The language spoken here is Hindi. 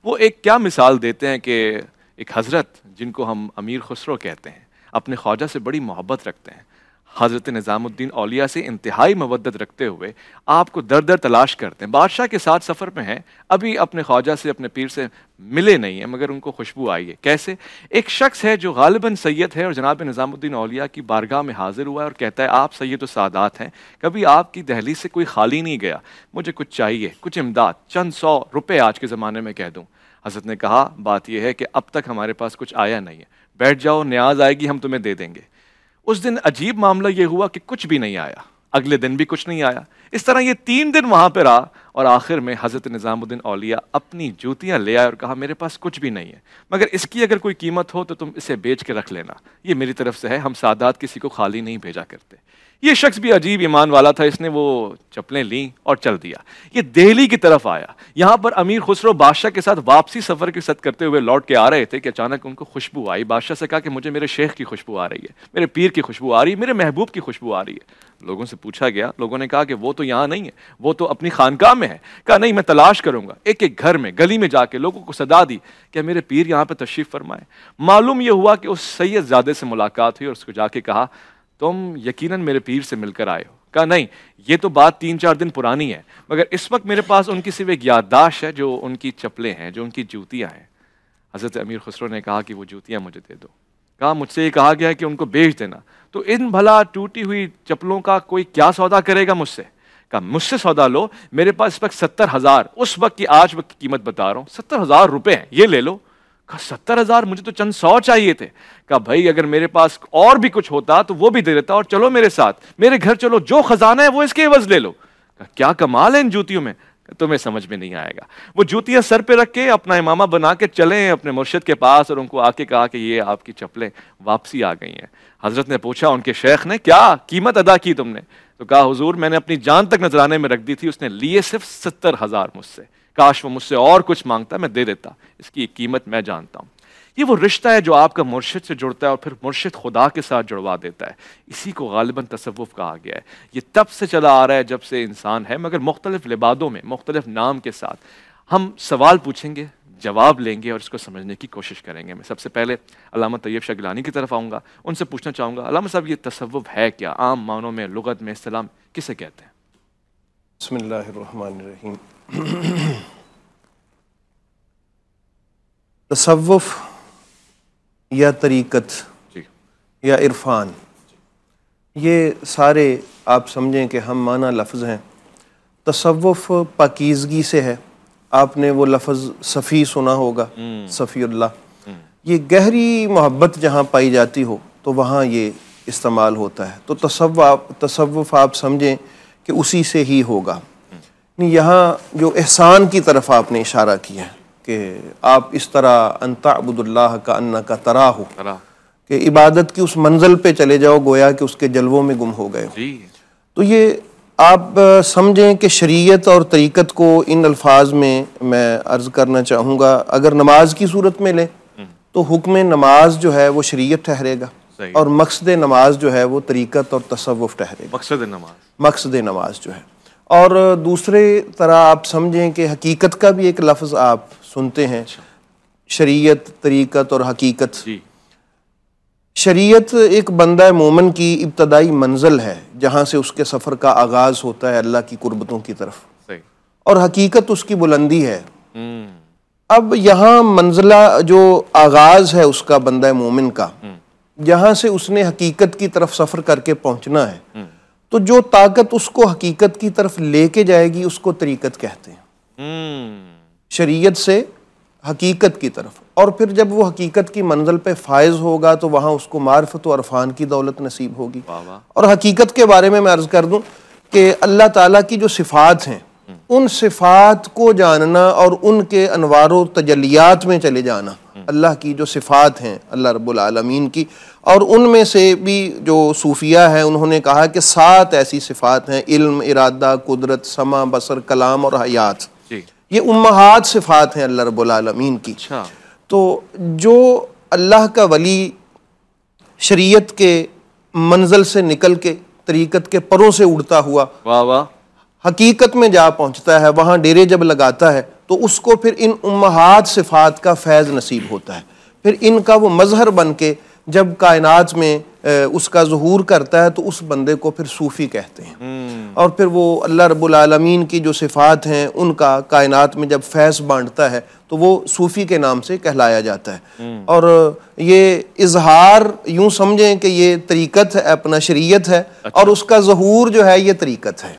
वो एक क्या मिसाल देते हैं कि एक हज़रत जिनको हम अमीर खुसरो कहते हैं, अपने ख्वाजा से बड़ी मोहब्बत रखते हैं। हज़रत निज़ामुद्दीन औलिया से इंतहाई मवद्दत रखते हुए आपको दर दर तलाश करते हैं। बादशाह के साथ सफ़र में हैं, अभी अपने ख्वाजा से, अपने पीर से मिले नहीं हैं, मगर उनको खुशबू आई है। कैसे? एक शख्स है जो गालिबन सैयद है और जनाब निज़ामुद्दीन औलिया की बारगाह में हाजिर हुआ है और कहता है, आप सैयद सादात हैं, कभी आपकी दहलीज से कोई खाली नहीं गया, मुझे कुछ चाहिए, कुछ इमदाद, चंद 100 रुपये आज के ज़माने में कह दूँ। हज़रत ने कहा, बात यह है कि अब तक हमारे पास कुछ आया नहीं है, बैठ जाओ, न्याज आएगी हम तुम्हें दे देंगे। उस दिन अजीब मामला यह हुआ कि कुछ भी नहीं आया, अगले दिन भी कुछ नहीं आया। इस तरह ये 3 दिन वहां पर रहा और आखिर में हज़रत निज़ामुद्दीन औलिया अपनी जूतियां ले आए और कहा, मेरे पास कुछ भी नहीं है, मगर इसकी अगर कोई कीमत हो तो तुम इसे बेच के रख लेना, ये मेरी तरफ से है, हम सादात किसी को खाली नहीं भेजा करते। ये शख्स भी अजीब ईमान वाला था, इसने वो चप्पलें ली और चल दिया। ये दिल्ली की तरफ आया। यहाँ पर अमीर खुसरो बादशाह के साथ वापसी सफर की सद करते हुए लौट के आ रहे थे कि अचानक उनको खुशबू आई। बादशाह से कहा कि मुझे मेरे शेख की खुशबू आ रही है, मेरे पीर की खुशबू आ रही है, मेरे महबूब की खुशबू आ रही है। लोगों से पूछा गया, लोगों ने कहा कि वो तो यहाँ नहीं है, वो तो अपनी खानकाह में है। कहा नहीं, मैं तलाश करूंगा। एक एक घर में, गली में जाके लोगों को सदा दी कि मेरे पीर यहाँ पे तशरीफ फरमाए। मालूम यह हुआ कि उस सैयद ज़ादे से मुलाकात हुई और उसको जाके कहा, तुम यकीनन मेरे पीर से मिलकर आए हो। कहा नहीं, ये तो बात 3-4 दिन पुरानी है, मगर इस वक्त मेरे पास उनकी सिर्फ एक याददाश्त है, जो उनकी चप्पलें हैं, जो उनकी जूतियां हैं। हज़रत अमीर खुसरो ने कहा कि वो जूतियां मुझे दे दो। कहा मुझसे ये कहा गया है कि उनको बेच देना, तो इन भला टूटी हुई चप्पलों का कोई क्या सौदा करेगा मुझसे? कहा मुझसे सौदा लो, मेरे पास इस वक्त 70,000, उस वक्त की आज वक्त की कीमत बता रहा हूँ, 70,000 रुपये हैं, ये ले लो। कहा 70,000, मुझे तो चंद 100 चाहिए थे। कहा भाई अगर मेरे पास और भी कुछ होता तो वो भी दे देता, और चलो मेरे साथ, मेरे घर चलो, जो खजाना है वो इसके एवज ले लो। कहा क्या कमाल है इन जूतियों में, तुम्हें समझ में नहीं आएगा। वो जूतियां सर पे रख के अपना इमामा बना के चले अपने मुर्शिद के पास और उनको आके कहा कि ये आपकी चप्पलें वापसी आ गई हैं। हजरत ने पूछा उनके शेख ने, क्या कीमत अदा की तुमने? तो कहा हुजूर मैंने अपनी जान तक नजराने में रख दी थी, उसने लिए सिर्फ 70,000 मुझसे, काश वो मुझसे और कुछ मांगता मैं दे देता, इसकी कीमत मैं जानता हूँ। ये वो रिश्ता है जो आपका मुर्शिद से जुड़ता है और फिर मुर्शिद खुदा के साथ जुड़वा देता है। इसी को गालिबन तसव्वुफ कहा गया है। ये तब से चला आ रहा है जब से इंसान है, मगर मुख्तलिफ लिबादों में मुख्तलिफ नाम के साथ। हम सवाल पूछेंगे, जवाब लेंगे और इसको समझने की कोशिश करेंगे। मैं सबसे पहले अल्लामा तैयब शाह गिलानी की तरफ आऊँगा, उनसे पूछना चाहूँगा, अल्लामा साहब ये तसव्वुफ है क्या? आम मानों में, लुगत में, इस्तिलाह में किसे कहते हैं? बिस्मिल्लाहिर्रहमानिर्रहीम। तसव्वुफ या तरीक़त या इरफान, ये सारे आप समझें कि हम माना लफ्ज़ हैं। तसव्वुफ पाकीज़गी से है, आपने वो लफ्ज़ सफ़ी सुना होगा, सफ़ीउल्लाह। ये गहरी मोहब्बत जहाँ पाई जाती हो तो वहाँ ये इस्तेमाल होता है। तो तसव्वुफ आप समझें कि उसी से ही होगा। यहाँ जो एहसान की तरफ आपने इशारा किया है कि आप इस तरह अंतअबुदुल्लाह का अन्ना का तराहु, कि इबादत की उस मंजिल पे चले जाओ गोया कि उसके जलवों में गुम हो गए हो। तो ये आप समझें कि शरीयत और तरीक़त को इन अल्फाज में मैं अर्ज़ करना चाहूँगा। अगर नमाज की सूरत में लें तो हुक्म नमाज जो है वो शरीयत ठहरेगा और मकसद नमाज जो है वो तरीक़त और तसव्वुफ ठहरेगा। मकसद नमाज जो है, और दूसरे तरह आप समझें कि हकीकत का भी एक लफ्ज़ आप सुनते हैं, शरीयत, तरीक़त और हकीकत। शरीयत एक बंदा मोमिन की इब्तदाई मंजिल है जहाँ से उसके सफ़र का आगाज़ होता है अल्लाह की कुर्बतों की तरफ, और हकीकत उसकी बुलंदी है। अब यहाँ मंजिला जो आगाज़ है उसका बंदा मोमिन का, जहाँ से उसने हकीकत की तरफ सफ़र करके पहुँचना है, तो जो ताकत उसको हकीकत की तरफ लेके जाएगी उसको तरीक़त कहते हैं, शरीयत से हकीकत की तरफ। और फिर जब वो हकीकत की मंजिल पे फायज होगा तो वहाँ उसको मार्फत और अरफान की दौलत नसीब होगी। और हकीकत के बारे में मैं अर्ज़ कर दूँ कि अल्लाह ताला की जो सिफ़ात हैं उन सिफ़ात को जानना और उनके अनवारो तजलियात में चले जाना, अल्लाह की जो सिफ़ात हैं अल्लाह रब्बुल आलमीन की, और उनमें से भी जो सूफिया है उन्होंने कहा कि 7 ऐसी सिफ़ात हैं, इल्म, इरादा, कुदरत, समा, बसर, कलाम और हयात। ये उम्महात सिफ़ात हैं अल्लाह रब्बुल आलमीन की। तो जो अल्लाह का वली शरीयत के मंजिल से निकल के तरीक़त के परों से उड़ता हुआ हकीकत में जा पहुँचता है, वहाँ डेरे जब लगाता है तो उसको फिर इन उम्महात सिफात का फैज़ नसीब होता है। फिर इनका वो मजहर बन के जब कायनात में उसका ज़हूर करता है तो उस बंदे को फिर सूफ़ी कहते हैं। और फिर वो अल्लाह रब्बुल आलमीन की जो सिफ़ात हैं उनका कायनात में जब फैज़ बांटता है तो वो सूफ़ी के नाम से कहलाया जाता है। और ये इजहार यूँ समझें कि ये तरीक़त है, अपना शरीयत है। अच्छा। और उसका ज़हूर जो है ये तरीक़त है।